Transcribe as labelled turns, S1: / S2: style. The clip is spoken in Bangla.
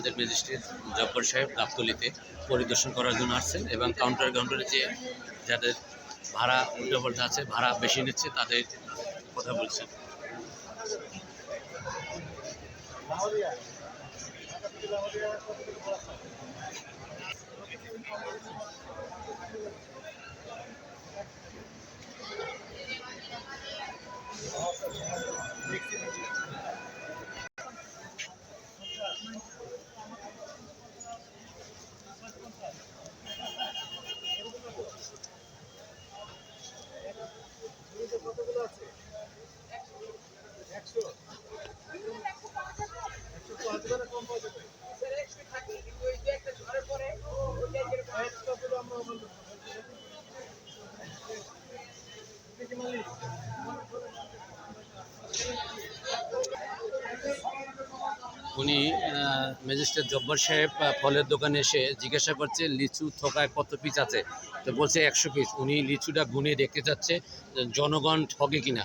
S1: আমাদের ম্যাজিস্ট্রেট জব্বর সাহেব গাবতলীতে পরিদর্শন করার জন্য আসছেন এবং কাউন্টারে যে যাদের ভাড়া উল্টোপাল্টা আছে, ভাড়া বেশি নিচ্ছে, তাদের কথা বলছেন। উনি ম্যাজিস্ট্রেট জব্বর সাহেব ফলের দোকানে এসে জিজ্ঞাসা করছে লিচু থোকায় কত পিস আছে, তো বলছে 100 পিস। উনি লিচুটা গুনে দেখতে চাচ্ছে জনগণ ঠকে কিনা।